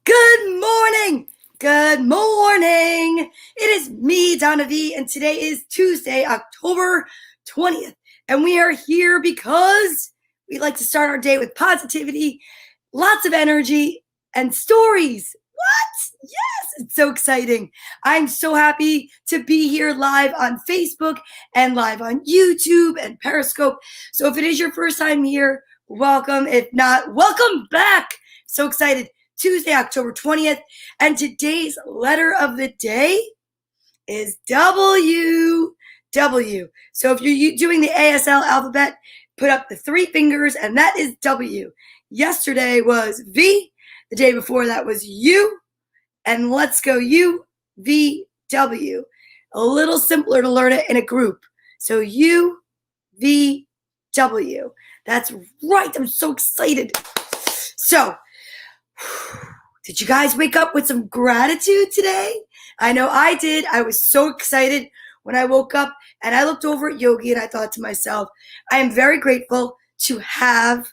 Good morning. Good morning. It is me, Donna Vee, and today is Tuesday, October 20th. And we are here because we like to start our day with positivity, lots of energy, and stories. What? Yes, it's so exciting. I'm so happy to be here live on Facebook and live on YouTube and Periscope. So if it is your first time here, welcome. If not, welcome back. So excited. Tuesday, October 20th, and today's letter of the day is W. W. So if you're doing the ASL alphabet, put up the three fingers, and that is W. Yesterday was V. The day before that was U. And let's go U, V, W. A little simpler to learn it in a group. So U, V, W. That's right. I'm so excited. So, did you guys wake up with some gratitude today? I know I did. I was so excited when I woke up and I looked over at Yogi and I thought to myself, I am very grateful to have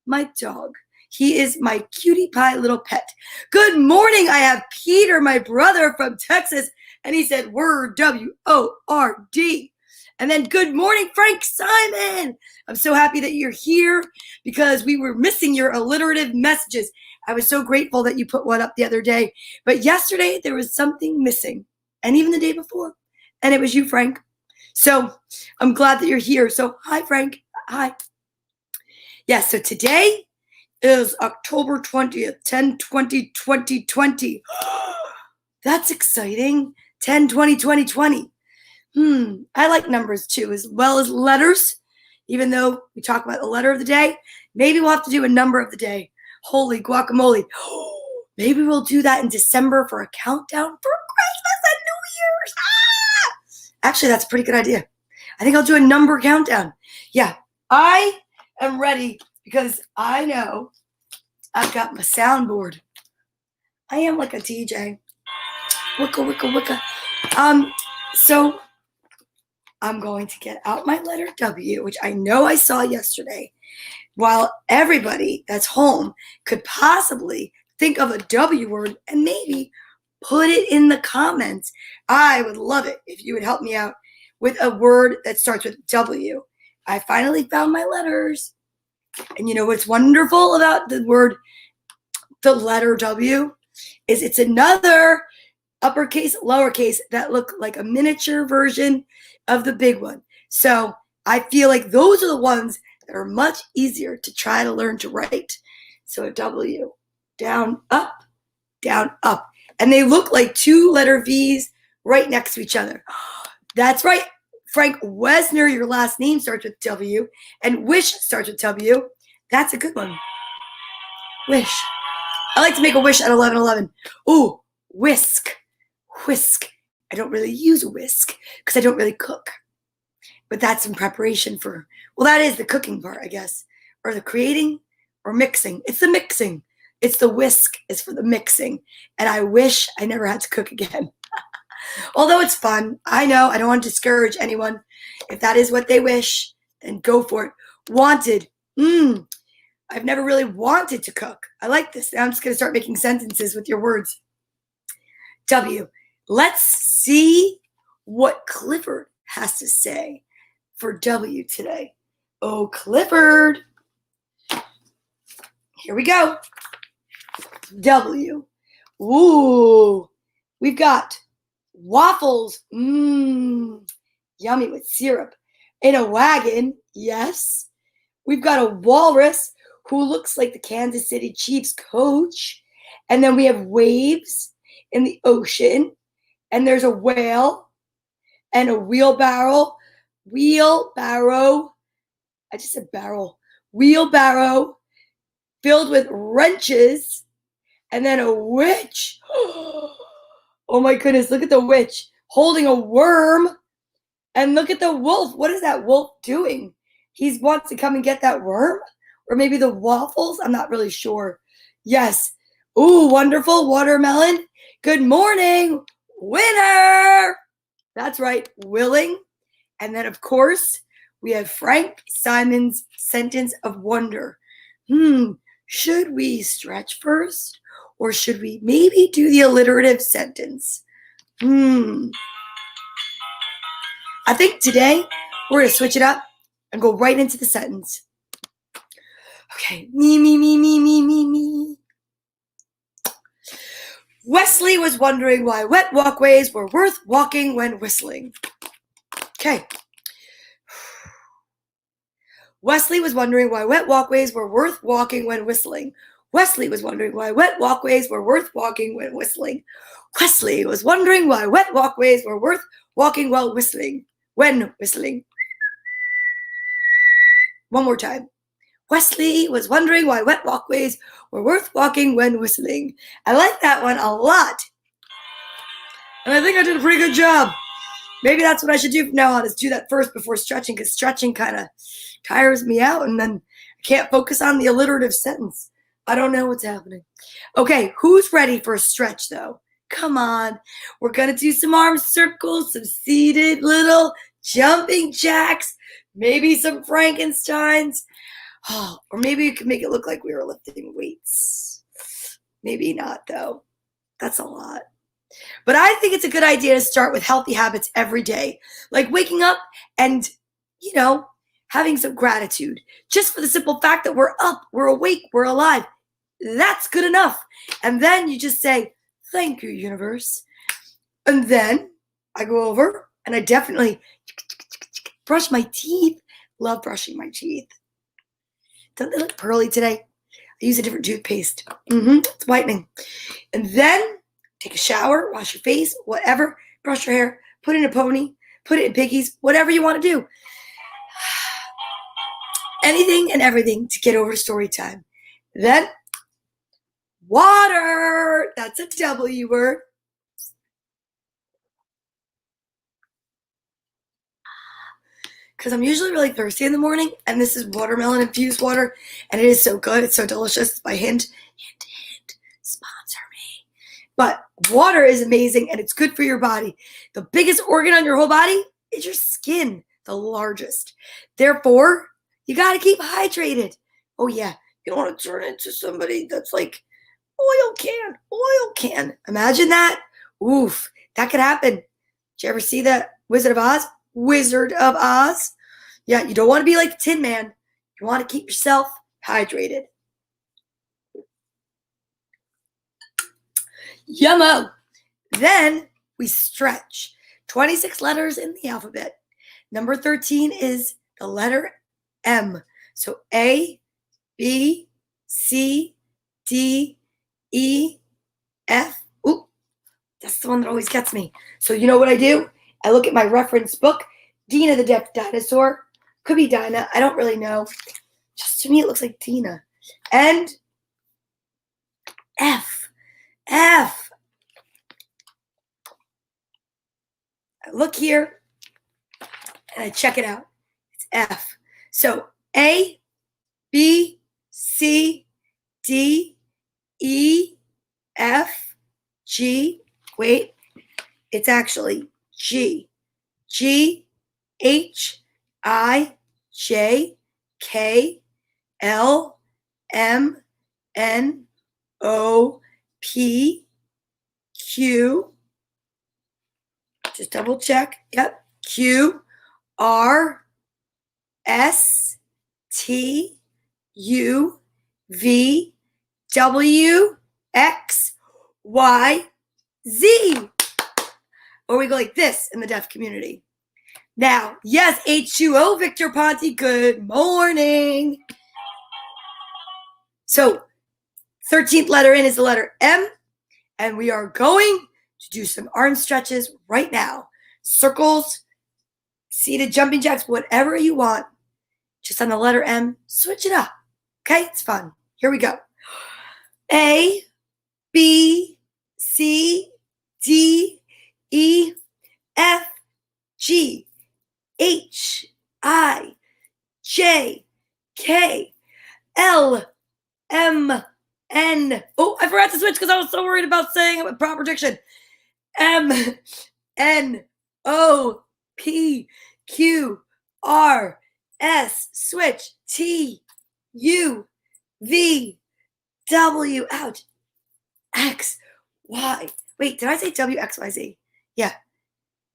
my dog. He is my cutie pie little pet. Good morning. I have Peter, my brother from Texas, and he said word W-O-R-D. And then good morning, Frank Simon. I'm so happy that you're here because we were missing your alliterative messages. I was so grateful that you put one up the other day. But yesterday, there was something missing. And even the day before. And it was you, Frank. So I'm glad that you're here. So hi, Frank. Hi. Yes, so today is October 20th, 10/20/2020. That's exciting. 10/20/2020. I like numbers too, as well as letters. Even though we talk about the letter of the day, maybe we'll have to do a number of the day. Holy guacamole. Maybe we'll do that in December for a countdown for Christmas and New Year's. Actually, that's a pretty good idea. I think I'll do a number countdown. Yeah, I am ready because I know I've got my soundboard. I am like a DJ. Wicka, wicka, wicka. So I'm going to get out my letter W, which I know I saw yesterday. While everybody that's home could possibly think of a W word and maybe put it in the comments. I would love it if you would help me out with a word that starts with W. I finally found my letters. And you know what's wonderful about the letter W is it's another uppercase, lowercase that look like a miniature version of the big one. So I feel like those are the ones that are much easier to try to learn to write. So a W, down, up, down, up. And they look like two letter V's right next to each other. That's right. Frank Wesner, your last name starts with W, and wish starts with W. That's a good one. Wish. I like to make a wish at 11:11. Ooh, whisk. Whisk. I don't really use a whisk because I don't really cook. But that's in preparation for, well, that is the cooking part, I guess. Or the creating or mixing. It's the mixing. It's the whisk is for the mixing. And I wish I never had to cook again. Although it's fun. I know. I don't want to discourage anyone. If that is what they wish, then go for it. Wanted. I've never really wanted to cook. I like this. Now I'm just going to start making sentences with your words. W. Let's see what Clifford has to say for W today. Oh, Clifford. Here we go. W. Ooh. We've got waffles. Yummy with syrup. In a wagon. Yes. We've got a walrus who looks like the Kansas City Chiefs coach. And then we have waves in the ocean. And there's a whale and a wheelbarrow. Wheelbarrow. I just said barrel. Wheelbarrow filled with wrenches. And then a witch. Oh my goodness, look at the witch holding a worm. And look at the wolf. What is that wolf doing? He wants to come and get that worm? Or maybe the waffles? I'm not really sure. Yes. Ooh, wonderful watermelon. Good morning, winner. That's right, willing. And then, of course, we have Frank Simon's sentence of wonder. Should we stretch first Or should we maybe do the alliterative sentence? I think today we're going to switch it up and go right into the sentence. Okay, me. Wesley was wondering why wet walkways were worth walking when whistling. Okay. Wesley was wondering why wet walkways were worth walking when whistling. Wesley was wondering why wet walkways were worth walking when whistling. Wesley was wondering why wet walkways were worth walking while whistling. When whistling. One more time. Wesley was wondering why wet walkways were worth walking when whistling. I like that one a lot. And I think I did a pretty good job. Maybe that's what I should do from now on, is do that first before stretching, because stretching kind of tires me out and then I can't focus on the alliterative sentence. I don't know what's happening. Okay, who's ready for a stretch though? Come on. We're going to do some arm circles, some seated little jumping jacks, maybe some Frankensteins. Oh, or maybe you could make it look like we were lifting weights. Maybe not though. That's a lot. But I think it's a good idea to start with healthy habits every day, like waking up and, having some gratitude, just for the simple fact that we're up, we're awake, we're alive. That's good enough. And then you just say, thank you, universe. And then I go over and I definitely brush my teeth. Love brushing my teeth. Don't they look pearly today? I use a different toothpaste. It's whitening. And then take a shower, wash your face, whatever, brush your hair, put it in a pony, put it in piggies, whatever you want to do. Anything and everything to get over to story time. Then, water. That's a W word. Because I'm usually really thirsty in the morning, and this is watermelon infused water, and it is so good. It's so delicious. By hint, sponsor me. But water is amazing, and it's good for your body. The biggest organ on your whole body is your skin, the largest. Therefore, you got to keep hydrated. Oh, yeah. You don't want to turn into somebody that's like, oil can. Imagine that. Oof, that could happen. Did you ever see that Wizard of Oz? Wizard of Oz. Yeah, you don't want to be like the Tin Man. You want to keep yourself hydrated. Yummo. Then we stretch. 26 letters in the alphabet. Number 13 is the letter M. So A, B, C, D, E, F. Ooh, that's the one that always gets me. So you know what I do? I look at my reference book, Dina the Deaf Dinosaur. Could be Dinah. I don't really know. Just to me, it looks like Dina. And F. I look here and I check it out. It's F. So A, B, C, D, E, F, G. Wait, it's actually G. G, H, I, J, K, L, M, N, O, P, Q. Just double check. Yep. Q, R, S, T, U, V, W, X, Y, Z. Or we go like this in the deaf community. Now, yes, H2O, Victor Ponte, good morning. So, 13th letter in is the letter M, and we are going to do some arm stretches right now. Circles, seated jumping jacks, whatever you want. Just on the letter M, switch it up. Okay, it's fun. Here we go. A, B, C, D, E, F, G, H, I, J, K, L, M, N. Oh, I forgot to switch because I was so worried about saying it with proper diction. M, N, O, P, Q, R, S, switch, T, U, V, W, ouch, X, Y. Wait, did I say W, X, Y, Z? Yeah.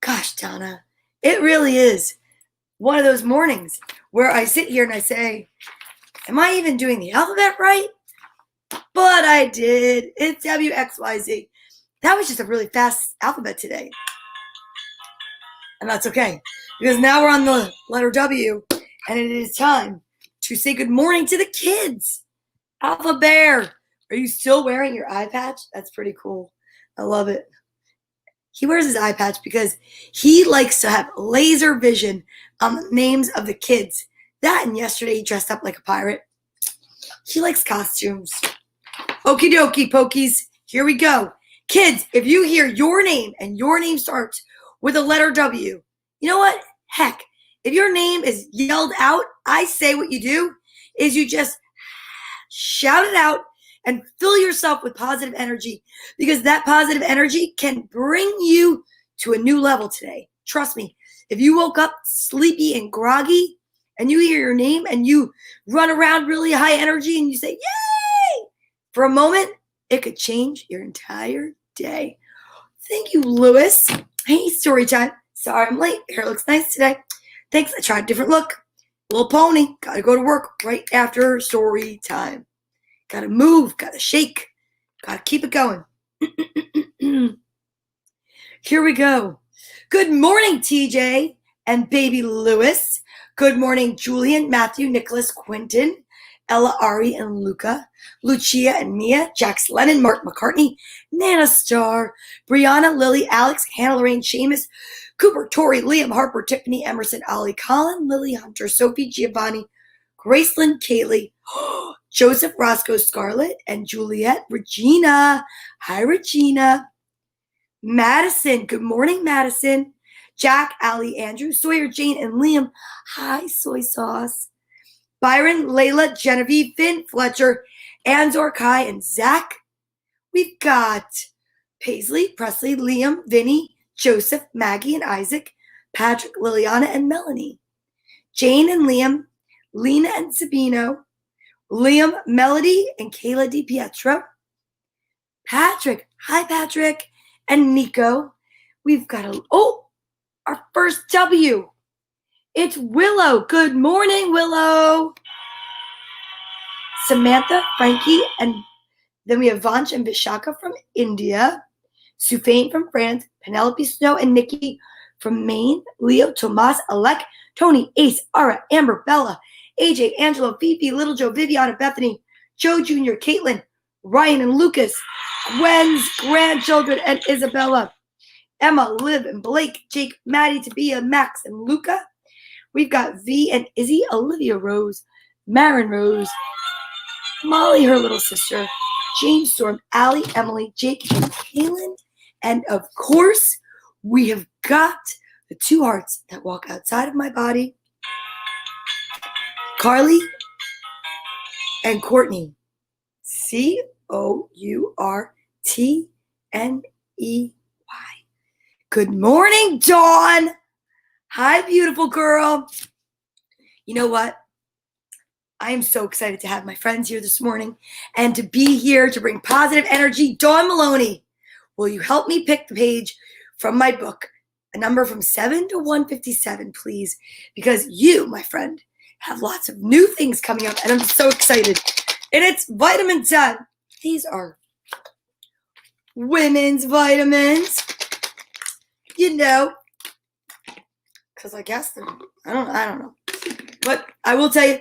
Gosh, Donna, it really is one of those mornings where I sit here and I say, am I even doing the alphabet right? But I did. It's W, X, Y, Z. That was just a really fast alphabet today. And that's okay, because now we're on the letter W, and it is time to say good morning to the kids. Alpha Bear, are you still wearing your eye patch? That's pretty cool. I love it. He wears his eye patch because he likes to have laser vision on the names of the kids. That and yesterday he dressed up like a pirate. He likes costumes. Okie dokie, pokies. Here we go. Kids, if you hear your name and your name starts with a letter W, you know what? Heck, if your name is yelled out, I say what you do is you just shout it out and fill yourself with positive energy, because that positive energy can bring you to a new level today. Trust me, if you woke up sleepy and groggy and you hear your name and you run around really high energy and you say, yay, for a moment, it could change your entire day. Thank you, Lewis. Hey, story time. Sorry I'm late. Hair looks nice today. Thanks. I tried a different look. Little pony. Gotta go to work right after story time. Gotta move. Gotta shake. Gotta keep it going. Here we go. Good morning, TJ and baby Lewis. Good morning, Julian, Matthew, Nicholas, Quentin, Ella, Ari, and Luca, Lucia and Mia, Jax Lennon, Mark McCartney, Nana Star, Brianna, Lily, Alex, Hannah, Lorraine, Seamus, Cooper, Tori, Liam, Harper, Tiffany, Emerson, Ollie, Colin, Lily, Hunter, Sophie, Giovanni, Graceland, Kaylee, Joseph, Roscoe, Scarlett, and Juliet, Regina. Hi, Regina. Madison. Good morning, Madison. Jack, Allie, Andrew, Sawyer, Jane, and Liam. Hi, soy sauce. Byron, Layla, Genevieve, Finn, Fletcher, Anzor, Kai, and Zach. We've got Paisley, Presley, Liam, Vinny, Joseph, Maggie, and Isaac, Patrick, Liliana, and Melanie. Jane and Liam, Lena and Sabino, Liam, Melody, and Kayla DiPietro. Patrick, hi Patrick, and Nico. We've got our first W. It's Willow. Good morning, Willow. Samantha, Frankie, and then we have Vanch and Vishaka from India. Sufain from France, Penelope, Snow, and Nikki from Maine. Leo, Tomas, Alec, Tony, Ace, Ara, Amber, Bella, AJ, Angelo, Fifi, Little Joe, Viviana, Bethany, Joe Jr., Caitlin, Ryan, and Lucas, Gwen's grandchildren, and Isabella, Emma, Liv, and Blake, Jake, Maddie, Tabia, Max, and Luca. We've got V and Izzy, Olivia Rose, Marin Rose, Molly, her little sister, James Storm, Allie, Emily, Jake, and Kaylin. And of course, we have got the two hearts that walk outside of my body, Carly and Courtney. Courtney. Good morning, Dawn. Hi, beautiful girl. You know what? I am so excited to have my friends here this morning and to be here to bring positive energy. Dawn Maloney, will you help me pick the page from my book, a number from 7 to 157, please? Because you, my friend, have lots of new things coming up, and I'm so excited. And it's vitamin time. These are women's vitamins. You know, because I guess they're, I don't know. But I will tell you,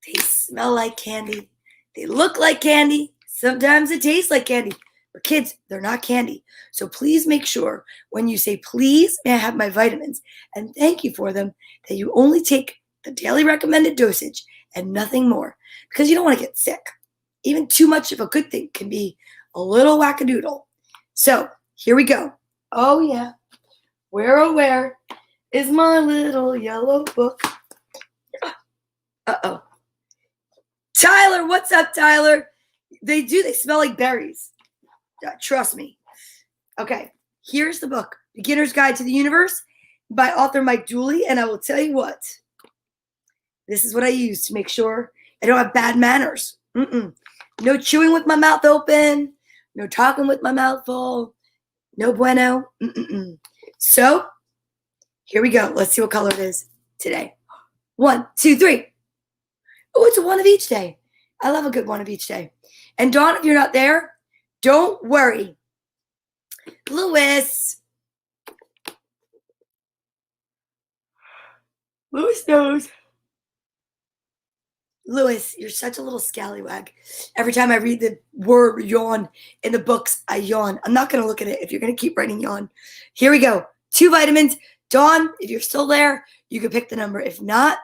they smell like candy. They look like candy. Sometimes it tastes like candy. But kids, they're not candy. So please make sure when you say, please, may I have my vitamins, and thank you for them, that you only take the daily recommended dosage and nothing more. Because you don't want to get sick. Even too much of a good thing can be a little wackadoodle. So here we go. Oh, yeah. Where, oh, where is my little yellow book? Uh-oh. Tyler, what's up, Tyler? They smell like berries. Trust me. Okay, here's the book, Beginner's Guide to the Universe by author Mike Dooley, and I will tell you what. This is what I use to make sure I don't have bad manners. No chewing with my mouth open. No talking with my mouth full. No bueno. So, here we go. Let's see what color it is today. 1, 2, 3. Oh, it's a one of each day. I love a good one of each day. And Dawn, if you're not there, don't worry. Lewis knows. Lewis, you're such a little scallywag. Every time I read the word yawn in the books, I yawn. I'm not going to look at it if you're going to keep writing yawn. Here we go. 2 vitamins. Dawn, if you're still there, you can pick the number. If not,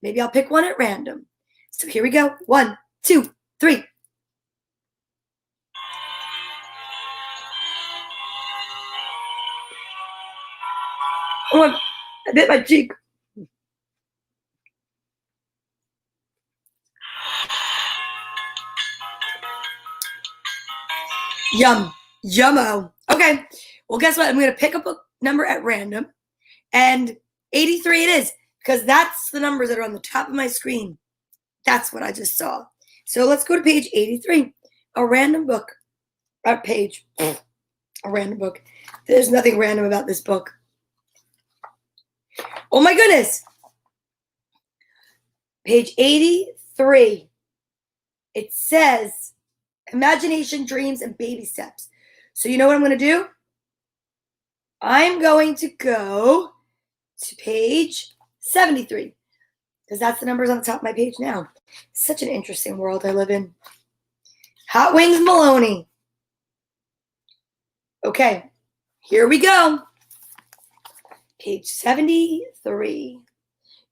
maybe I'll pick one at random. So here we go. 1, 2, 3. Oh, I bit my cheek. Yum. Yummo. Okay. Well, guess what? I'm going to pick up a number at random. And 83 it is, because that's the numbers that are on the top of my screen. That's what I just saw. So let's go to page 83. A random book. Page. A random book. There's nothing random about this book. Oh my goodness. Page 83. It says imagination, dreams, and baby steps. So you know what I'm going to do? I'm going to go to page 73, because that's the numbers on the top of my page now. Such an interesting world I live in. Hot Wings Maloney. Okay, here we go. Page 73.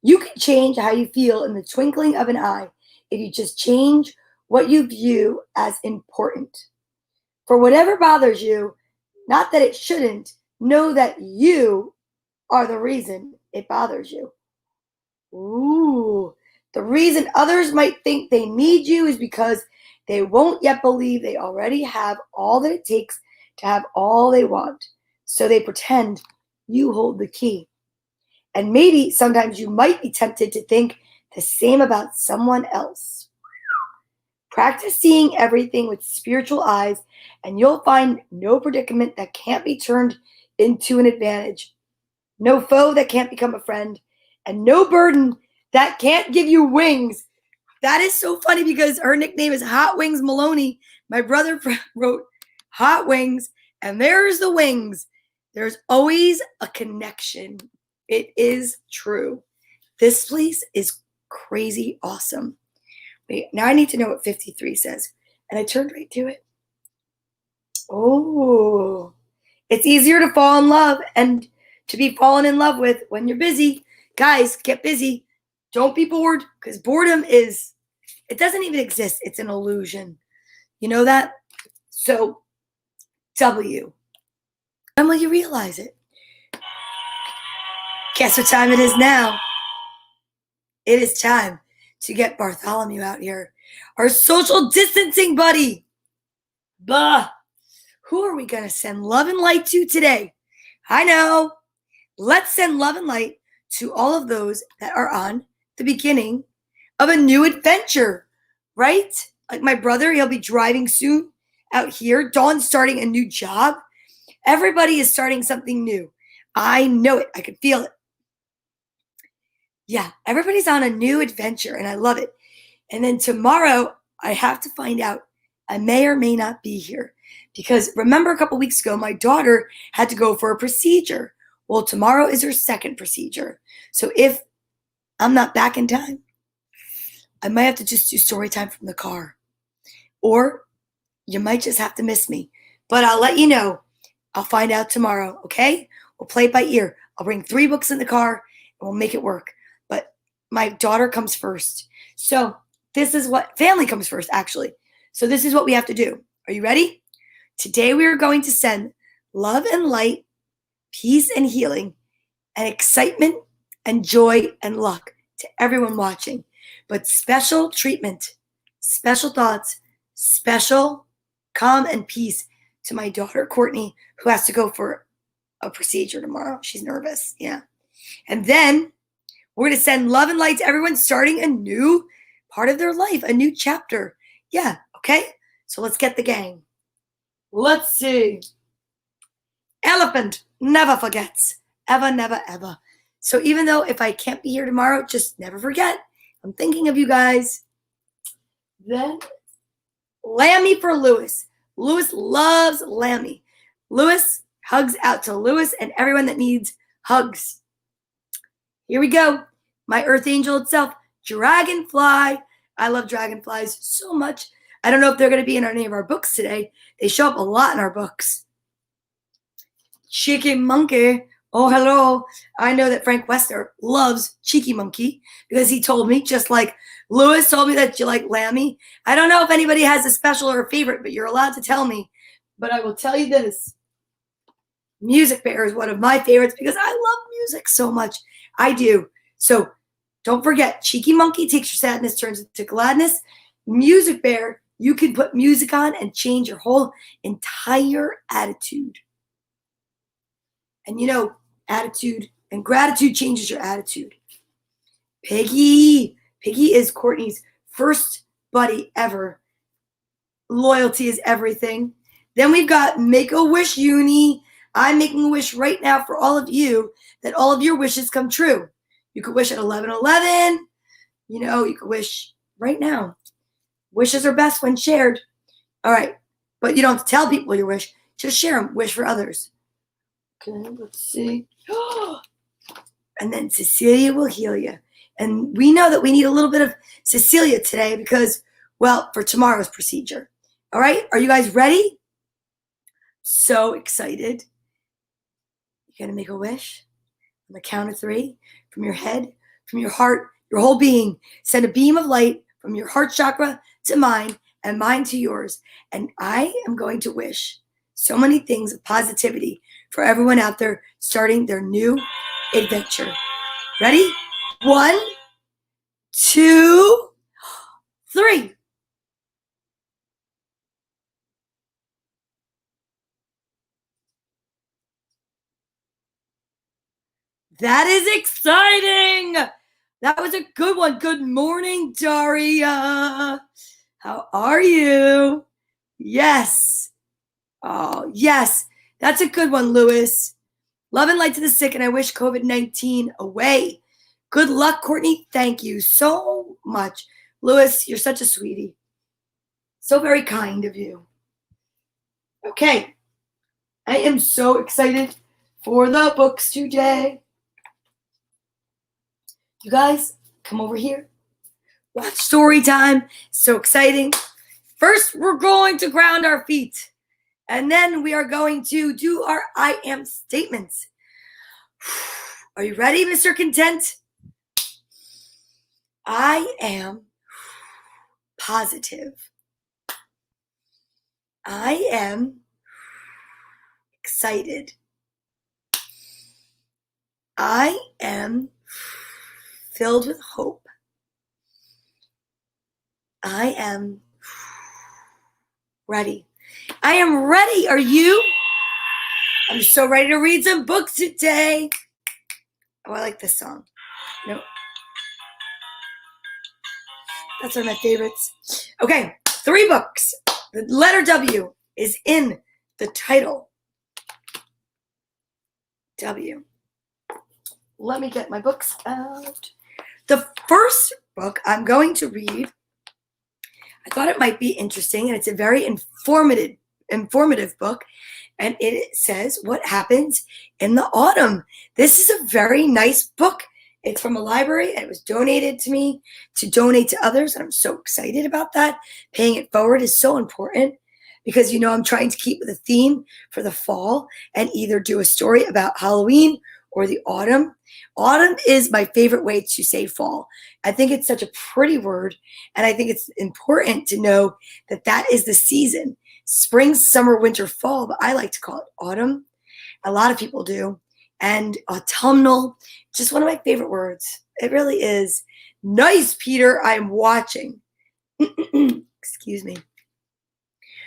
You can change how you feel in the twinkling of an eye if you just change what you view as important. For whatever bothers you, not that it shouldn't, know that you are the reason it bothers you. Ooh. The reason others might think they need you is because they won't yet believe they already have all that it takes to have all they want. So they pretend you hold the key. And maybe sometimes you might be tempted to think the same about someone else. Practice seeing everything with spiritual eyes, and you'll find no predicament that can't be turned into an advantage, no foe that can't become a friend, and no burden that can't give you wings. That is so funny because her nickname is Hot Wings Maloney. My brother wrote Hot Wings, and there's the wings. There's always a connection. It is true. This place is crazy awesome. Wait, now I need to know what 53 says. And I turned right to it. Oh, it's easier to fall in love and to be fallen in love with when you're busy. Guys, get busy. Don't be bored, because boredom it doesn't even exist. It's an illusion. You know that? So, W. When will you realize it? Guess what time it is now? It is time to get Bartholomew out here. Our social distancing buddy. Bah. Who are we going to send love and light to today? I know. Let's send love and light to all of those that are on the beginning of a new adventure, right? Like my brother, he'll be driving soon out here. Dawn's starting a new job. Everybody is starting something new. I know it. I can feel it. Yeah, everybody's on a new adventure, and I love it. And then tomorrow, I have to find out. I may or may not be here. Because remember a couple weeks ago, my daughter had to go for a procedure. Well, tomorrow is her second procedure. So if I'm not back in time, I might have to just do story time from the car. Or you might just have to miss me. But I'll let you know. I'll find out tomorrow, okay? We'll play it by ear. I'll bring 3 books in the car, and we'll make it work. But my daughter comes first. So this is what, family comes first, actually. So this is what we have to do. Are you ready? Today we are going to send love and light, peace and healing, and excitement and joy and luck to everyone watching. But special treatment, special thoughts, special calm and peace to my daughter, Courtney, who has to go for a procedure tomorrow. She's nervous, yeah. And then we're going to send love and light to everyone starting a new part of their life, a new chapter. Yeah, okay? So let's get the gang. Let's see. Elephant never forgets. Ever, never, ever. So even though if I can't be here tomorrow, just never forget. I'm thinking of you guys. Then Lammy for Lewis. Lewis loves Lammy. Lewis, hugs out to Lewis and everyone that needs hugs. Here we go. My earth angel itself, Dragonfly. I love dragonflies so much. I don't know if they're going to be in any of our books today. They show up a lot in our books. Cheeky Monkey. Oh, hello. I know that Frank Wester loves Cheeky Monkey because he told me, just like Lewis told me that you like Lammy. I don't know if anybody has a special or a favorite, but you're allowed to tell me. But I will tell you this. Music Bear is one of my favorites because I love music so much. I do. So don't forget, Cheeky Monkey takes your sadness, turns it to gladness. Music Bear, you can put music on and change your whole entire attitude. And you know, attitude and gratitude changes your attitude. Piggy. Piggy is Courtney's first buddy ever. Loyalty is everything. Then we've got Make-A-Wish Uni. I'm making a wish right now for all of you that all of your wishes come true. You could wish at 11:11. You know, you could wish right now. Wishes are best when shared. All right. But you don't have to tell people your wish. Just share them. Wish for others. Okay, let's see. And then Cecilia will heal you. And we know that we need a little bit of Cecilia today because, well, for tomorrow's procedure. All right, are you guys ready? So excited. You're going to make a wish on the count of 3 from your head, from your heart, your whole being. Send a beam of light from your heart chakra to mine and mine to yours. And I am going to wish so many things of positivity for everyone out there starting their new adventure. Ready? 1, 2, 3. That is exciting. That was a good one. Good morning, Daria. How are you? Yes. Oh, yes. That's a good one, Lewis. Love and light to the sick, and I wish COVID-19 away. Good luck, Courtney. Thank you so much. Lewis, you're such a sweetie. So very kind of you. Okay. I am so excited for the books today. You guys, come over here. Watch story time. So exciting. First, we're going to ground our feet. And then we are going to do our I am statements. Are you ready, Mr. Content? I am positive. I am excited. I am filled with hope. I am ready. I am ready. Are you? I'm so ready to read some books today. Oh, I like this song. No. That's one of my favorites. Okay, 3 books. The letter W is in the title. W. Let me get my books out. The first book I'm going to read, I thought it might be interesting, and it's a very informative book, and it says what happens in the autumn. This is a very nice book. It's from a library, and it was donated to me to donate to others, and I'm so excited about that. Paying it forward is so important because, you know, I'm trying to keep with a theme for the fall and either do a story about Halloween or the autumn. Autumn is my favorite way to say fall. I think it's such a pretty word, and I think it's important to know that that is the season. Spring, summer, winter, fall, but I like to call it autumn. A lot of people do. And autumnal, just one of my favorite words. It really is. Nice, Peter. I'm watching. Excuse me.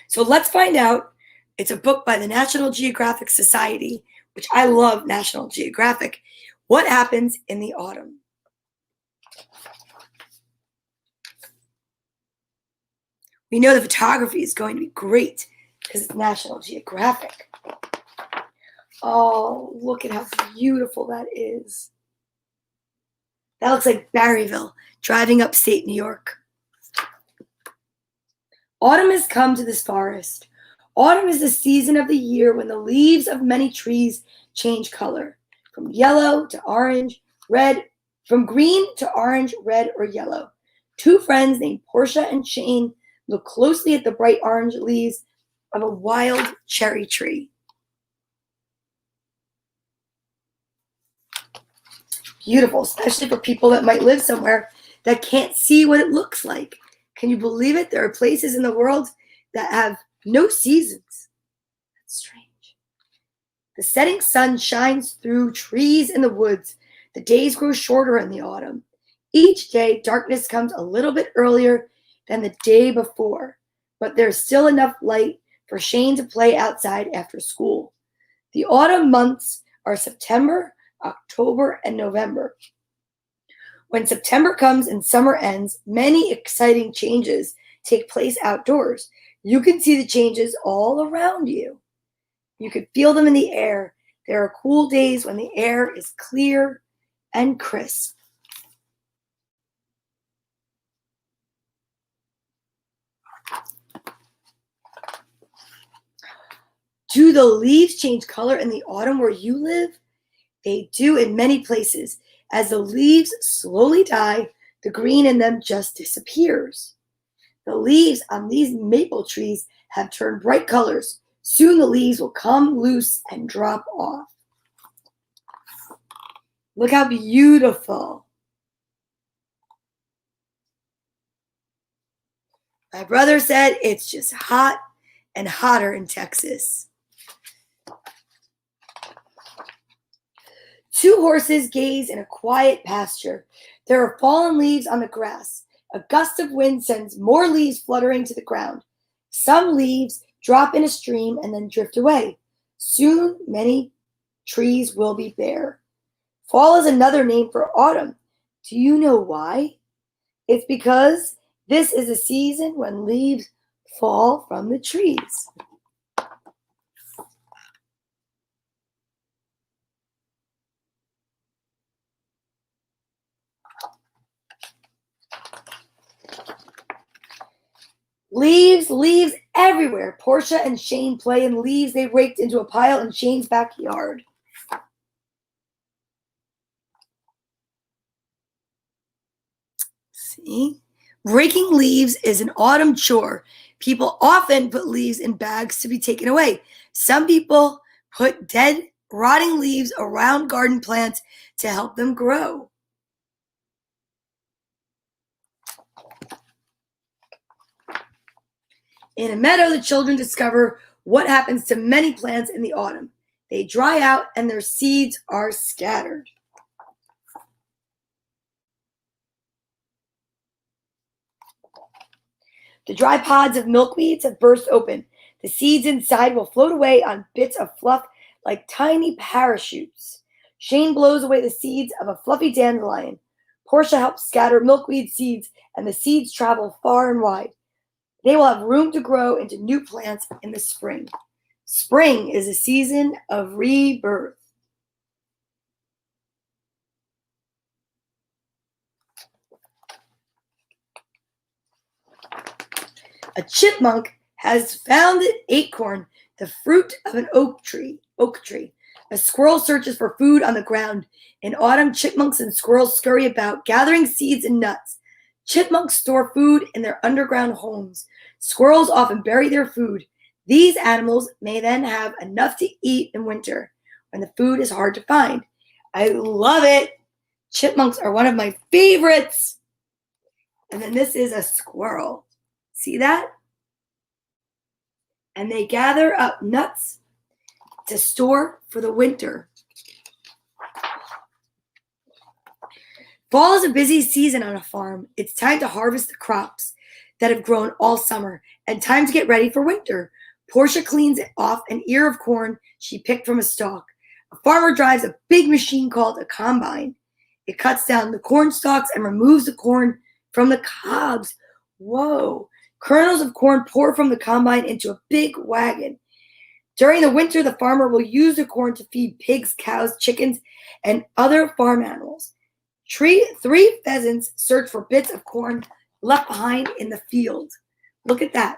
So let's find out. It's a book by the National Geographic Society, which I love National Geographic. What happens in the autumn? We know the photography is going to be great because it's National Geographic. Oh, look at how beautiful that is. That looks like Barryville, driving upstate New York. Autumn has come to this forest. Autumn is the season of the year when the leaves of many trees change color, from yellow to orange, red, from green to orange, red, or yellow. Two friends named Portia and Shane look closely at the bright orange leaves of a wild cherry tree. Beautiful, especially for people that might live somewhere that can't see what it looks like. Can you believe it? There are places in the world that have no seasons. That's strange. The setting sun shines through trees in the woods. The days grow shorter in the autumn. Each day, darkness comes a little bit earlier than the day before, but there's still enough light for Shane to play outside after school. The autumn months are September, October, and November. When September comes and summer ends, many exciting changes take place outdoors. You can see the changes all around you. You can feel them in the air. There are cool days when the air is clear and crisp. Do the leaves change color in the autumn where you live? They do in many places. As the leaves slowly die, the green in them just disappears. The leaves on these maple trees have turned bright colors. Soon the leaves will come loose and drop off. Look how beautiful. My brother said it's just hot and hotter in Texas. Two horses gaze in a quiet pasture. There are fallen leaves on the grass. A gust of wind sends more leaves fluttering to the ground. Some leaves drop in a stream and then drift away. Soon, many trees will be bare. Fall is another name for autumn. Do you know why? It's because this is a season when leaves fall from the trees. Leaves everywhere. Portia and Shane play in leaves they raked into a pile in Shane's backyard. See? Raking leaves is an autumn chore. People often put leaves in bags to be taken away. Some people put dead, rotting leaves around garden plants to help them grow. In a meadow, the children discover what happens to many plants in the autumn. They dry out and their seeds are scattered. The dry pods of milkweeds have burst open. The seeds inside will float away on bits of fluff like tiny parachutes. Shane blows away the seeds of a fluffy dandelion. Portia helps scatter milkweed seeds, and the seeds travel far and wide. They will have room to grow into new plants in the spring. Spring is a season of rebirth. A chipmunk has found an acorn, the fruit of an oak tree. A squirrel searches for food on the ground. In autumn, chipmunks and squirrels scurry about, gathering seeds and nuts. Chipmunks store food in their underground homes. Squirrels often bury their food. These animals may then have enough to eat in winter when the food is hard to find. I love it. Chipmunks are one of my favorites. And then this is a squirrel. See that? And they gather up nuts to store for the winter. Fall is a busy season on a farm. It's time to harvest the crops that have grown all summer and time to get ready for winter. Portia cleans off an ear of corn she picked from a stalk. A farmer drives a big machine called a combine. It cuts down the corn stalks and removes the corn from the cobs. Whoa. Kernels of corn pour from the combine into a big wagon. During the winter, the farmer will use the corn to feed pigs, cows, chickens, and other farm animals. Three pheasants search for bits of corn left behind in the field. Look at that.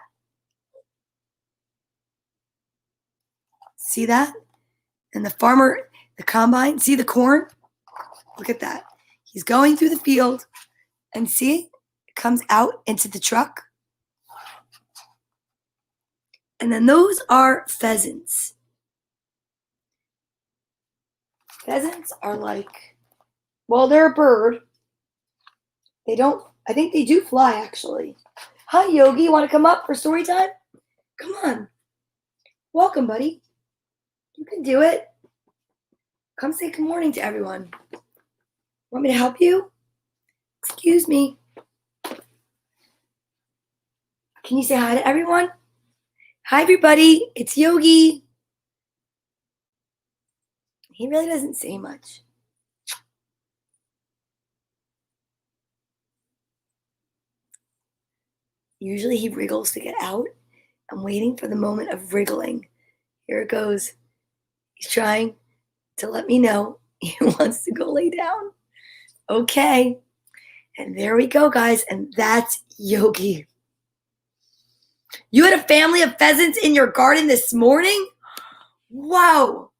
See that? And the farmer, the combine, see the corn? Look at that. He's going through the field and see, it comes out into the truck. And then those are pheasants. Pheasants are like, well, they're a bird. I think they do fly actually. Hi, Yogi, want to come up for story time? Come on. Welcome, buddy. You can do it. Come say good morning to everyone. Want me to help you? Excuse me. Can you say hi to everyone? Hi, everybody. It's Yogi. He really doesn't say much. Usually he wriggles to get out. I'm waiting for the moment of wriggling. Here it goes. He's trying to let me know he wants to go lay down. Okay. And there we go, guys. And that's Yogi. You had a family of pheasants in your garden this morning? Wow.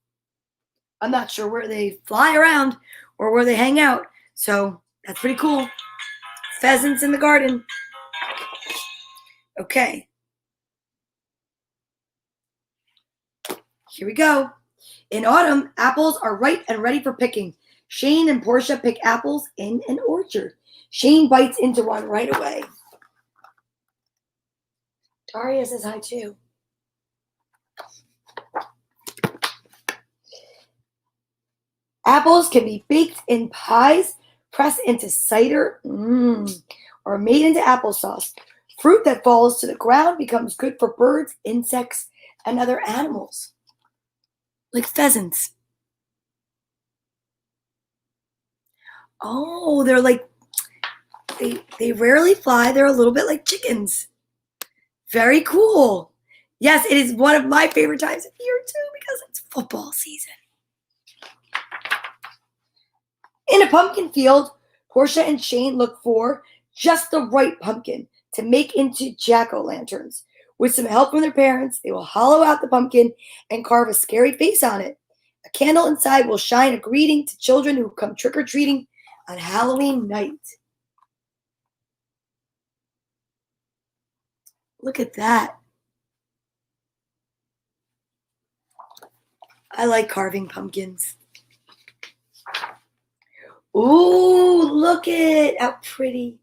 I'm not sure where they fly around or where they hang out. So that's pretty cool. Pheasants in the garden. Okay. Here we go. In autumn, apples are ripe and ready for picking. Shane and Portia pick apples in an orchard. Shane bites into one right away. Daria says hi too. Apples can be baked in pies, pressed into cider, or made into applesauce. Fruit that falls to the ground becomes good for birds, insects, and other animals, like pheasants. Oh, they're like, they rarely fly. They're a little bit like chickens. Very cool. Yes, it is one of my favorite times of year too because it's football season. In a pumpkin field, Portia and Shane look for just the right pumpkin to make into jack-o'-lanterns. With some help from their parents, they will hollow out the pumpkin and carve a scary face on it. A candle inside will shine a greeting to children who come trick-or-treating on Halloween night. Look at that. I like carving pumpkins. Ooh, look at how pretty.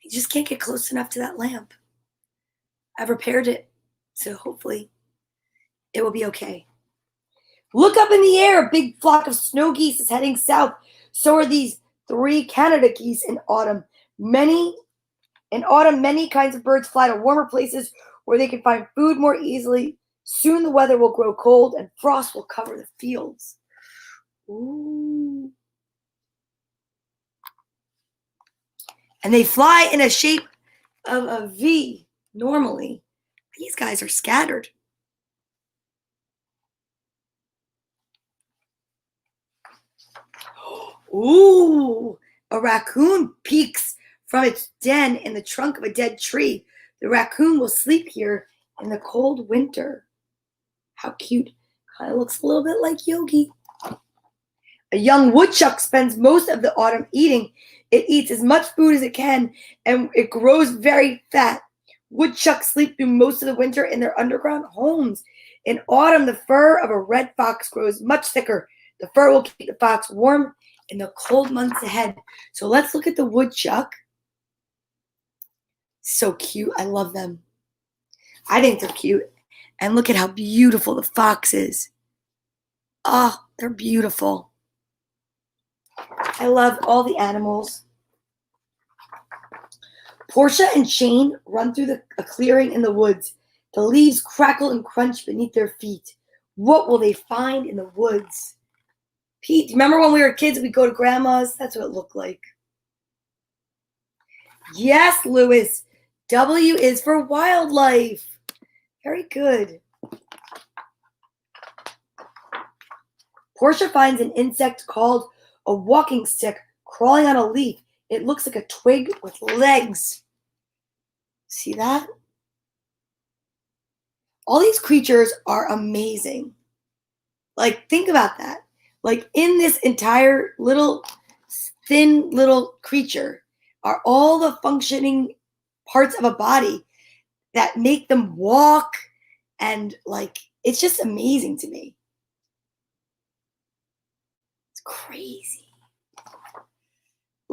You just can't get close enough to that lamp. I've repaired it, so hopefully it will be okay. Look up in the air. A big flock of snow geese is heading south. So are these 3 Canada geese in autumn. Many kinds of birds fly to warmer places where they can find food more easily. Soon the weather will grow cold and frost will cover the fields. Ooh. And they fly in a shape of a V normally. These guys are scattered. Ooh, a raccoon peeks from its den in the trunk of a dead tree. The raccoon will sleep here in the cold winter. How cute. Kind of looks a little bit like Yogi. A young woodchuck spends most of the autumn eating. It eats as much food as it can, and it grows very fat. Woodchucks sleep through most of the winter in their underground homes. In autumn, the fur of a red fox grows much thicker. The fur will keep the fox warm in the cold months ahead. So let's look at the woodchuck. So cute. I love them. I think they're cute. And look at how beautiful the fox is. Oh, they're beautiful. I love all the animals. Portia and Shane run through a clearing in the woods. The leaves crackle and crunch beneath their feet. What will they find in the woods? Pete, remember when we were kids, we'd go to grandma's? That's what it looked like. Yes, Lewis. W is for wildlife. Very good. Portia finds an insect called a walking stick crawling on a leaf. It looks like a twig with legs. See that? All these creatures are amazing. Like, think about that. Like, in this entire little, thin little creature are all the functioning parts of a body that make them walk, and like, it's just amazing to me. It's crazy.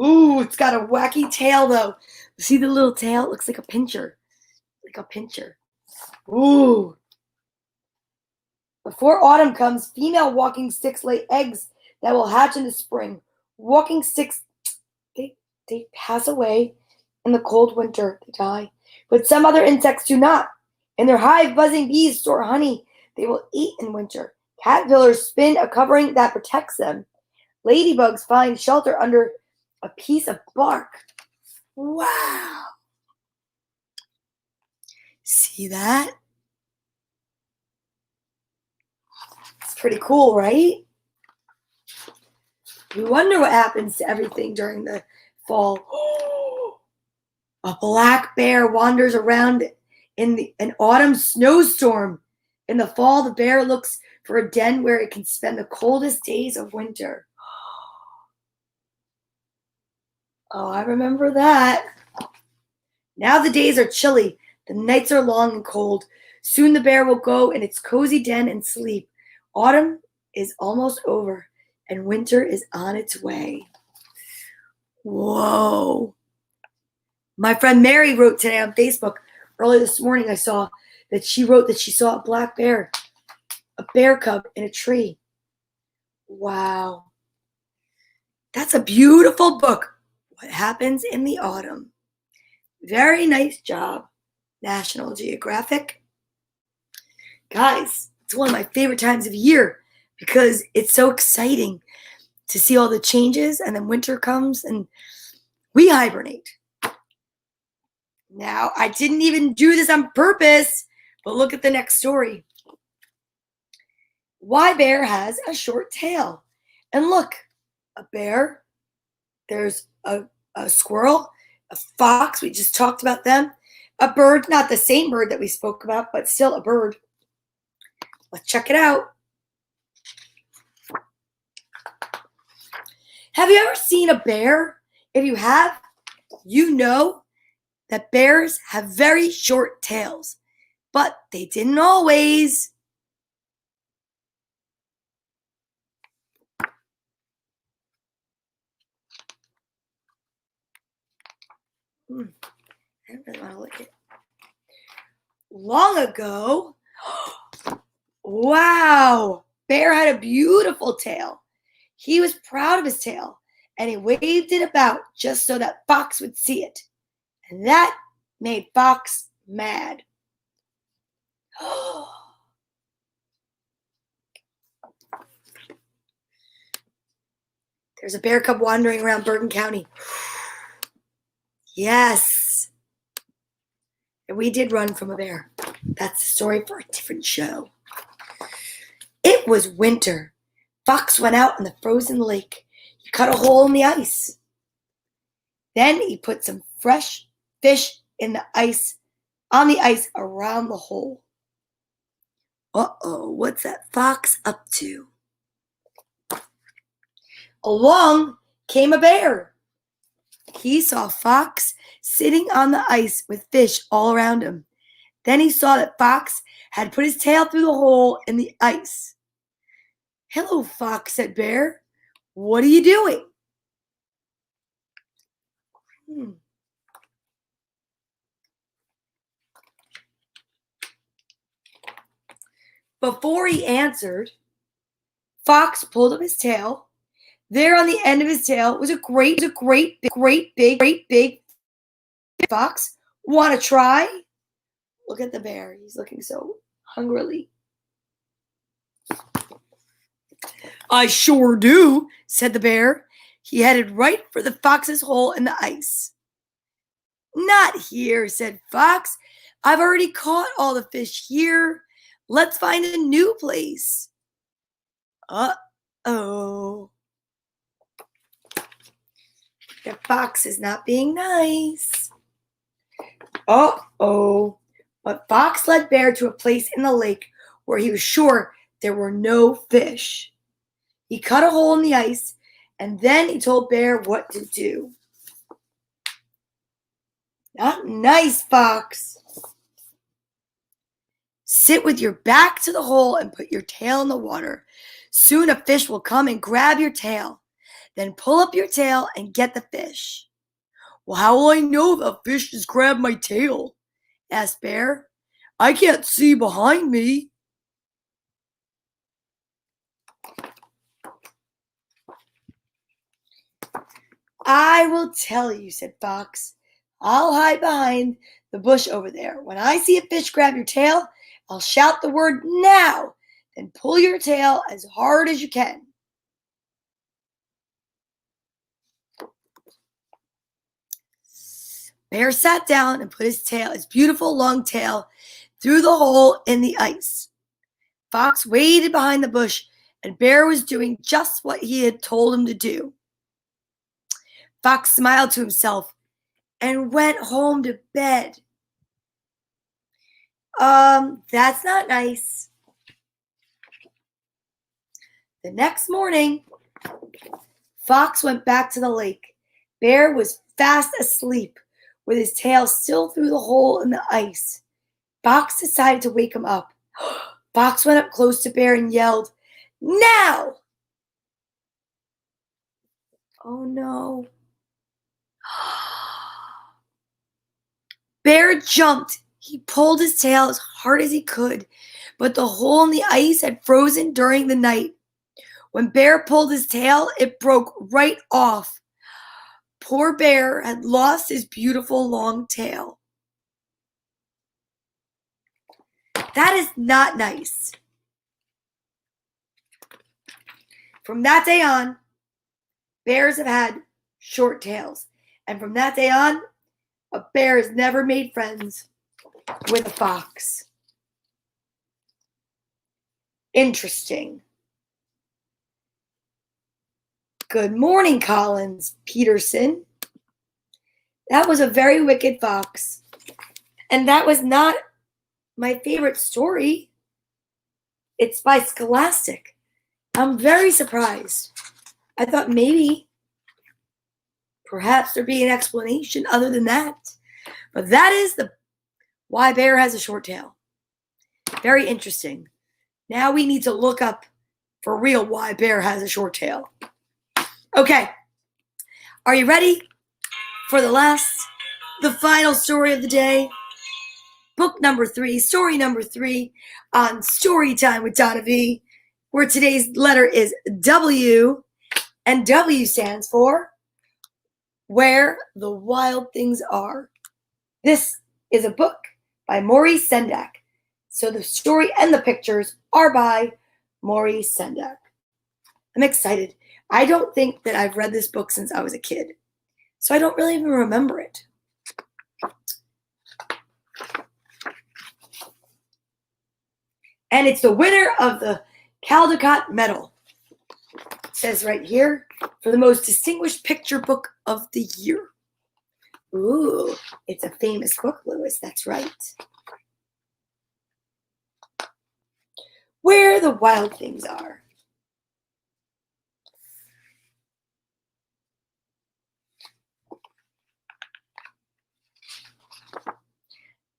Ooh, it's got a wacky tail though. See the little tail? It looks like a pincher. Like a pincher. Ooh. Before autumn comes, female walking sticks lay eggs that will hatch in the spring. Walking sticks, they pass away in the cold winter. They die. But some other insects do not. In their hive, buzzing bees store honey they will eat in winter. Caterpillars spin a covering that protects them. Ladybugs find shelter under a piece of bark. Wow. See that? It's pretty cool, right? We wonder what happens to everything during the fall. A black bear wanders around in an autumn snowstorm. In the fall, the bear looks for a den where it can spend the coldest days of winter. Oh, I remember that. Now the days are chilly. The nights are long and cold. Soon the bear will go in its cozy den and sleep. Autumn is almost over, and winter is on its way. Whoa. My friend Mary wrote today on Facebook. Early this morning, I saw that she wrote that she saw a black bear, a bear cub in a tree. Wow. That's a beautiful book. What happens in the autumn? Very nice job, National Geographic. Guys, it's one of my favorite times of year because it's so exciting to see all the changes, and then winter comes and we hibernate. Now, I didn't even do this on purpose, but look at the next story. Why bear has a short tail? And look, a bear, there's a squirrel, a fox, we just talked about them, a bird, not the same bird that we spoke about, but still a bird. Let's check it out. Have you ever seen a bear? If you have, you know that bears have very short tails, but they didn't always. I don't really want to look at it. Long ago, wow, bear had a beautiful tail. He was proud of his tail, and he waved it about just so that Fox would see it. And that made Fox mad. There's a bear cub wandering around Bergen County. Yes. And we did run from a bear. That's a story for a different show. It was winter. Fox went out in the frozen lake. He cut a hole in the ice. Then he put some fresh fish in the ice, on the ice around the hole. Uh-oh, what's that fox up to? Along came a bear. He saw Fox sitting on the ice with fish all around him. Then he saw that Fox had put his tail through the hole in the ice. "Hello, Fox," said Bear. "What are you doing?" Before he answered, Fox pulled up his tail. There on the end of his tail was a great big fox. "Want to try?" Look at the bear. He's looking so hungrily. I sure do, said the bear. He headed right for the fox's hole in the ice. Not here, said Fox. I've already caught all the fish here. Let's find a new place. Uh-oh. The fox is not being nice. Uh-oh. But Fox led Bear to a place in the lake where he was sure there were no fish. He cut a hole in the ice, and then he told Bear what to do. Not nice, Fox. Sit with your back to the hole and put your tail in the water. Soon a fish will come and grab your tail. Then pull up your tail and get the fish. Well, how will I know if a fish has grabbed my tail? Asked Bear. I can't see behind me. I will tell you, said Fox. I'll hide behind the bush over there. When I see a fish grab your tail, I'll shout the word now, then pull your tail as hard as you can. Bear sat down and put his beautiful long tail, through the hole in the ice. Fox waited behind the bush, and Bear was doing just what he had told him to do. Fox smiled to himself and went home to bed. That's not nice. The next morning, Fox went back to the lake. Bear was fast asleep, with his tail still through the hole in the ice. Fox decided to wake him up. Fox went up close to Bear and yelled, "Now!" Oh no. Bear jumped. He pulled his tail as hard as he could, but the hole in the ice had frozen during the night. When Bear pulled his tail, it broke right off. Poor Bear had lost his beautiful long tail. That is not nice. From that day on, bears have had short tails. And from that day on, a bear has never made friends with a fox. Interesting. Good morning, Collins Peterson. That was a very wicked fox. And that was not my favorite story. It's by Scholastic. I'm very surprised. I thought maybe, perhaps there'd be an explanation other than that. But that is the why bear has a short tail. Very interesting. Now we need to look up for real why bear has a short tail. Okay. Are you ready for the final story of the day? Book number 3, story number 3 on Story Time with Donna Vee, where today's letter is W, and W stands for Where the Wild Things Are. This is a book by Maurice Sendak. So the story and the pictures are by Maurice Sendak. I'm excited. I don't think that I've read this book since I was a kid, so I don't really even remember it. And it's the winner of the Caldecott Medal. It says right here, for the most distinguished picture book of the year. Ooh, it's a famous book, Lewis. That's right. Where the Wild Things Are.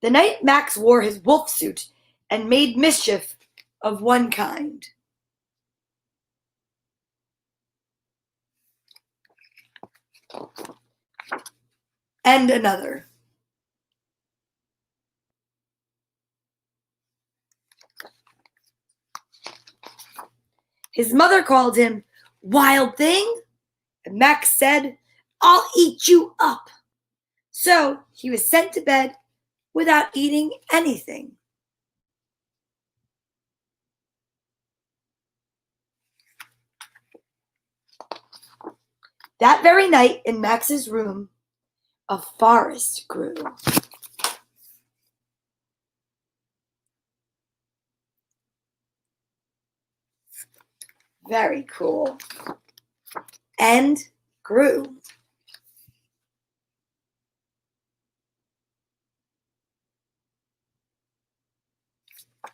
The night Max wore his wolf suit and made mischief of one kind. And another. His mother called him Wild Thing, and Max said, "I'll eat you up." So he was sent to bed without eating anything. That very night in Max's room, a forest grew. Very cool. And grew.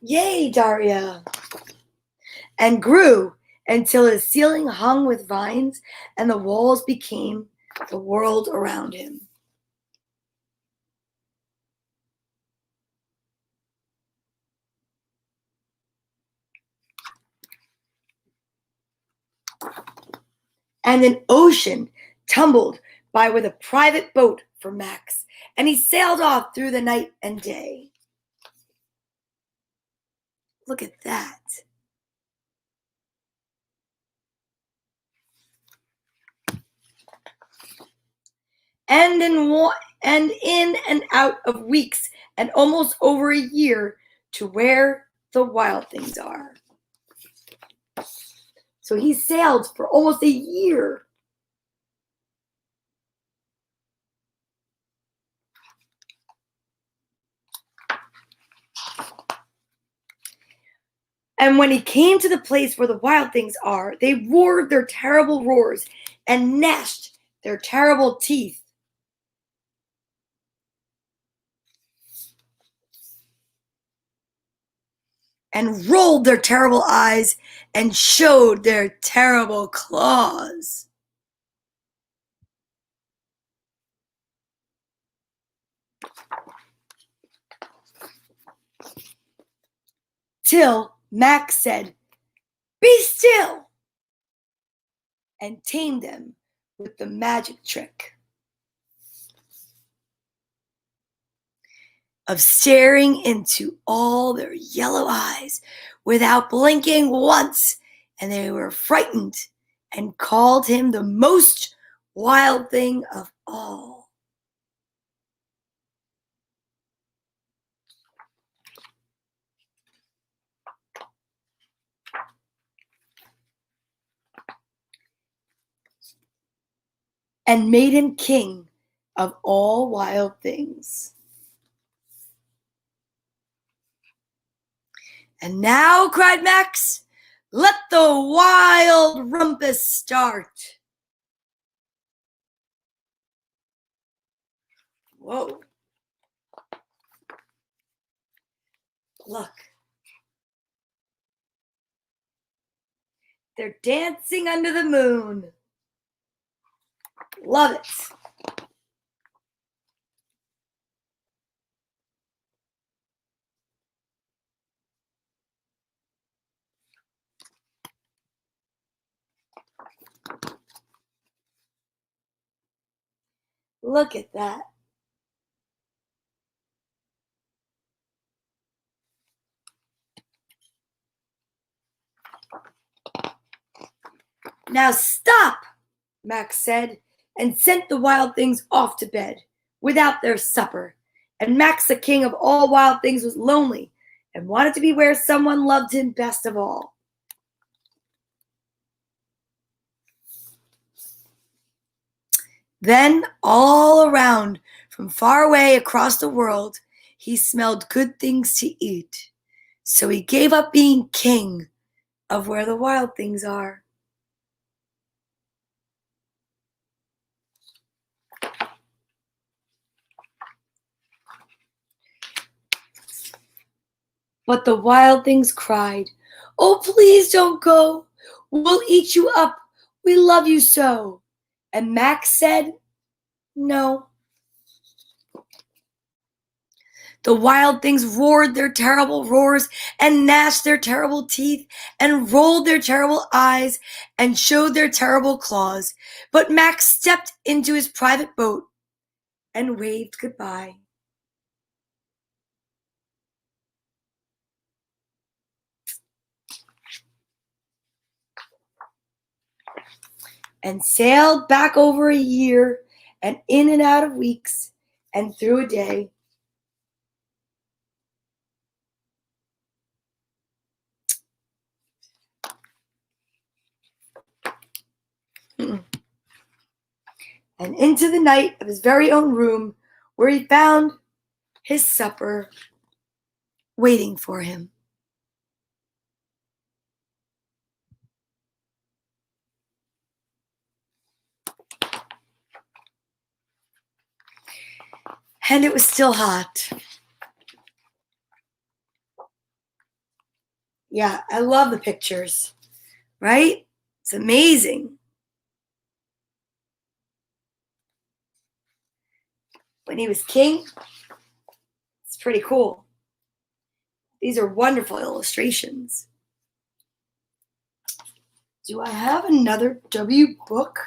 Yay, Daria. And grew until his ceiling hung with vines and the walls became the world around him. And an ocean tumbled by with a private boat for Max, and he sailed off through the night and day. Look at that. And in and out of weeks and almost over a year to where the wild things are. So he sailed for almost a year. And when he came to the place where the wild things are, they roared their terrible roars and gnashed their terrible teeth. And rolled their terrible eyes and showed their terrible claws. Till Max said, "Be still," and tamed them with the magic trick of staring into all their yellow eyes without blinking once, and they were frightened and called him the most wild thing of all. And made him king of all wild things. And now, cried Max, let the wild rumpus start. Whoa. Look. They're dancing under the moon. Love it. Look at that. Now stop, Max said, and sent the wild things off to bed without their supper. And Max, the king of all wild things, was lonely and wanted to be where someone loved him best of all. Then, all around, from far away across the world, he smelled good things to eat. So he gave up being king of where the wild things are. But the wild things cried, "Oh, please don't go. We'll eat you up. We love you so." And Max said, "No." The wild things roared their terrible roars and gnashed their terrible teeth and rolled their terrible eyes and showed their terrible claws. But Max stepped into his private boat and waved goodbye. And sailed back over a year and in and out of weeks and through a day. and into the night of his very own room, where he found his supper waiting for him. And it was still hot. Yeah, I love the pictures, right? It's amazing. When he was king, it's pretty cool. These are wonderful illustrations. Do I have another W book?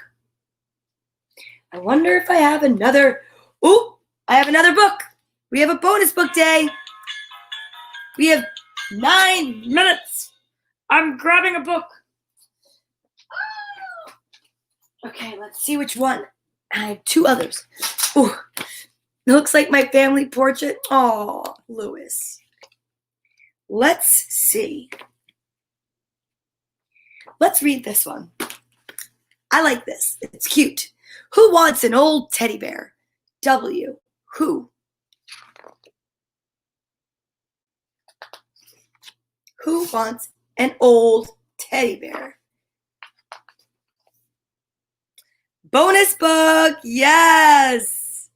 I wonder if I have another. Ooh, I have another book. We have a bonus book day. We have 9 minutes. I'm grabbing a book. Okay, let's see which one. I have 2 others. Ooh, it looks like my family portrait. Oh, Lewis. Let's see. Let's read this one. I like this. It's cute. Who wants an old teddy bear? W. Who? Who wants an old teddy bear? Bonus book. Yes.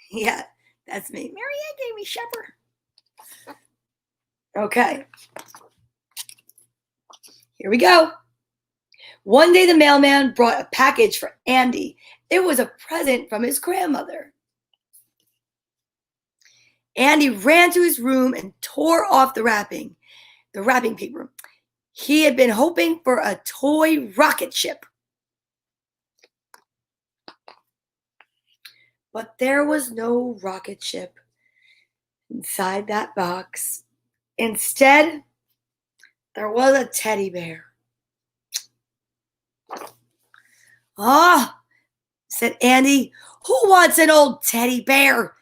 Yeah, that's me. Marianne gave me Shepherd. Okay. Here we go. One day the mailman brought a package for Andy. It was a present from his grandmother. Andy ran to his room and tore off the wrapping paper. He had been hoping for a toy rocket ship. But there was no rocket ship inside that box. Instead, there was a teddy bear. Ah, said Andy, who wants an old teddy bear?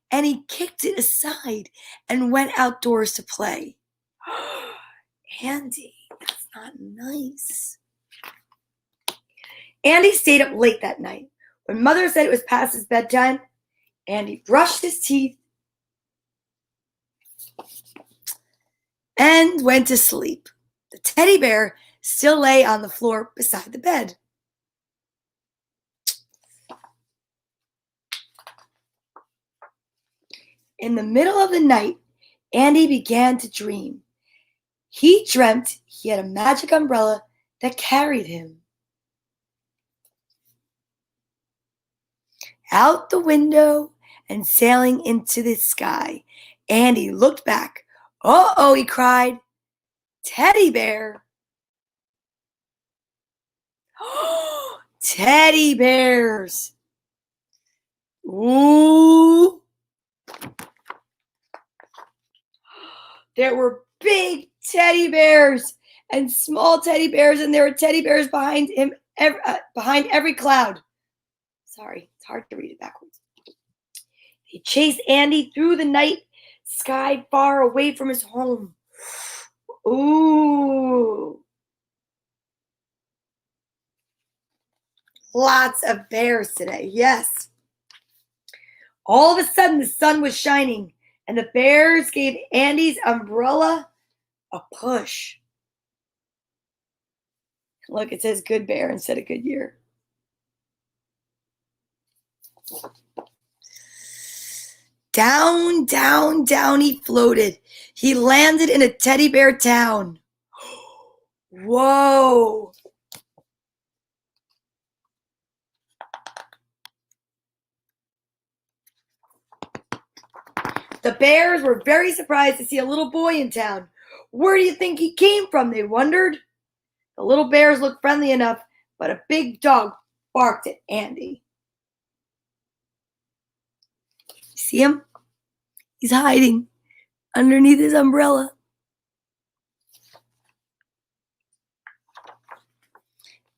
And he kicked it aside and went outdoors to play. Andy, that's not nice. Andy stayed up late that night. When Mother said it was past his bedtime, Andy brushed his teeth and went to sleep. The teddy bear still lay on the floor beside the bed. In the middle of the night, Andy began to dream. He dreamt he had a magic umbrella that carried him. Out the window and sailing into the sky, Andy looked back. Uh-oh, he cried. Teddy bear. Teddy bears. Ooh. There were big teddy bears and small teddy bears, and there were teddy bears behind him, behind every cloud. Sorry, it's hard to read it backwards. He chased Andy through the night sky far away from his home. Ooh. Lots of bears today, yes. All of a sudden, the sun was shining, and the bears gave Andy's umbrella a push. Look, it says good bear instead of good year. Down, down, down he floated. He landed in a teddy bear town. Whoa. The bears were very surprised to see a little boy in town. Where do you think he came from? They wondered. The little bears looked friendly enough, but a big dog barked at Andy. See him? He's hiding underneath his umbrella.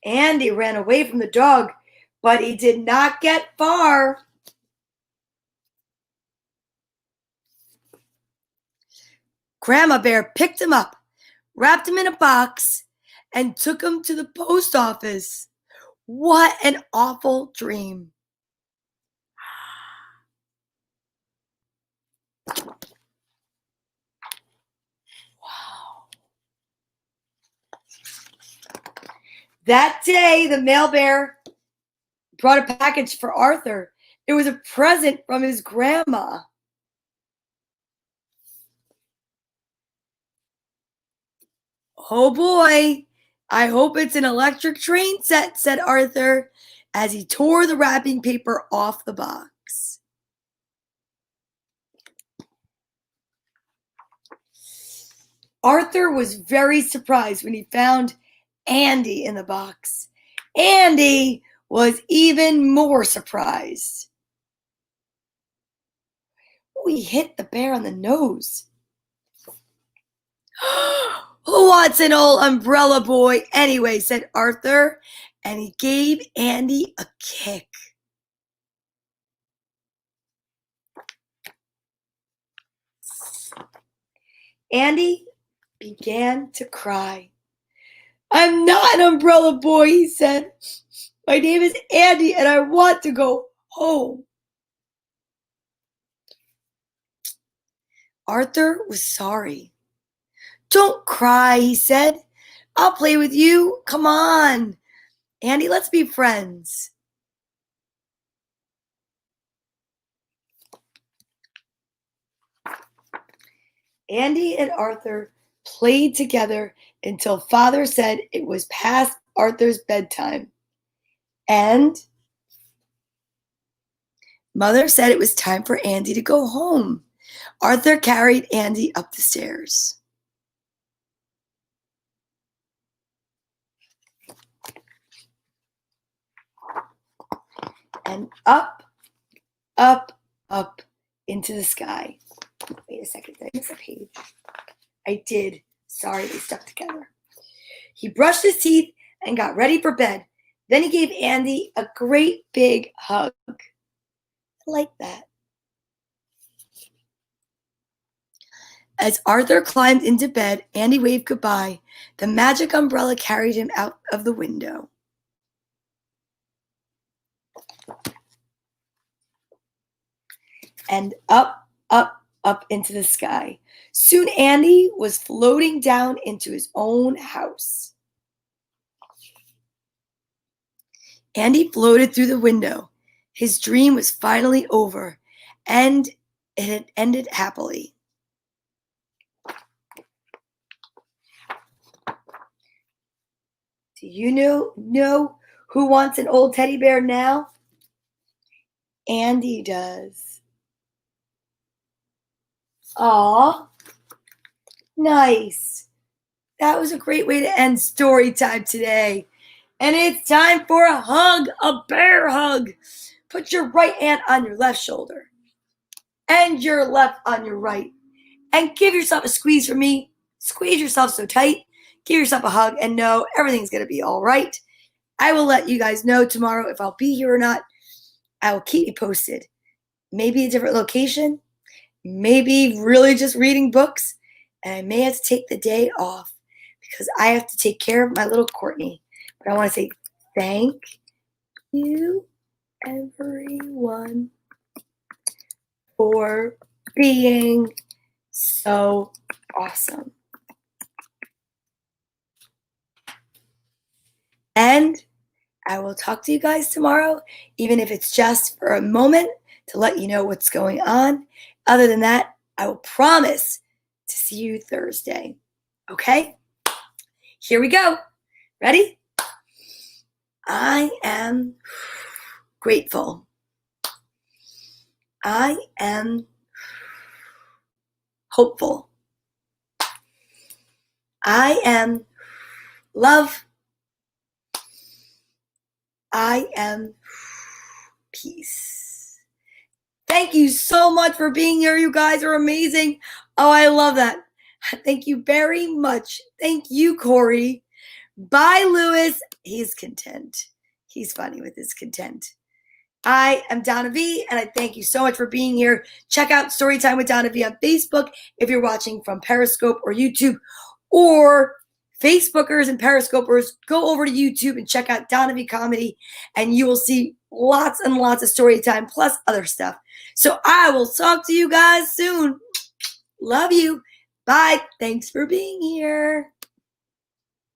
Andy ran away from the dog, but he did not get far. Grandma Bear picked him up, wrapped him in a box, and took him to the post office. What an awful dream. Wow. That day, the mail bearer brought a package for Arthur. It was a present from his grandma. Oh boy, I hope it's an electric train set, said Arthur as he tore the wrapping paper off the box. Arthur was very surprised when he found Andy in the box. Andy was even more surprised. We hit the bear on the nose. Who wants an old umbrella boy anyway, said Arthur, and he gave Andy a kick. Andy began to cry. I'm not an umbrella boy, he said. My name is Andy and I want to go home. Arthur was sorry. Don't cry, he said. I'll play with you. Come on. Andy, let's be friends. Andy and Arthur played together until Father said it was past Arthur's bedtime. And Mother said it was time for Andy to go home. Arthur carried Andy up the stairs. And up, up, up into the sky. Wait a second, did I miss a page? I did. Sorry, they stuck together. He brushed his teeth and got ready for bed. Then he gave Andy a great big hug. I like that. As Arthur climbed into bed, Andy waved goodbye. The magic umbrella carried him out of the window. And up, up, up into the sky. Soon Andy was floating down into his own house. Andy floated through the window. His dream was finally over, and it had ended happily. Do you know who wants an old teddy bear now? Andy does. Aw, nice. That was a great way to end story time today. And it's time for a hug, a bear hug. Put your right hand on your left shoulder and your left on your right. And give yourself a squeeze from me. Squeeze yourself so tight. Give yourself a hug and know everything's going to be all right. I will let you guys know tomorrow if I'll be here or not. I will keep you posted. Maybe a different location. Maybe really just reading books. And I may have to take the day off because I have to take care of my little Courtney. But I want to say thank you, everyone, for being so awesome. And I will talk to you guys tomorrow, even if it's just for a moment to let you know what's going on. Other than that, I will promise to see you Thursday. Okay? Here we go. Ready? I am grateful. I am hopeful. I am love. I am peace. Thank you so much for being here. You guys are amazing. Oh, I love that. Thank you very much. Thank you, Corey. Bye, Lewis. He's content. He's funny with his content. I am Donna Vee, and I thank you so much for being here. Check out Storytime with Donna Vee on Facebook if you're watching from Periscope or YouTube, or Facebookers and Periscopers, go over to YouTube and check out Donna Vee Comedy, and you will see lots and lots of story time plus other stuff. So I will talk to you guys soon. Love you. Bye. Thanks for being here.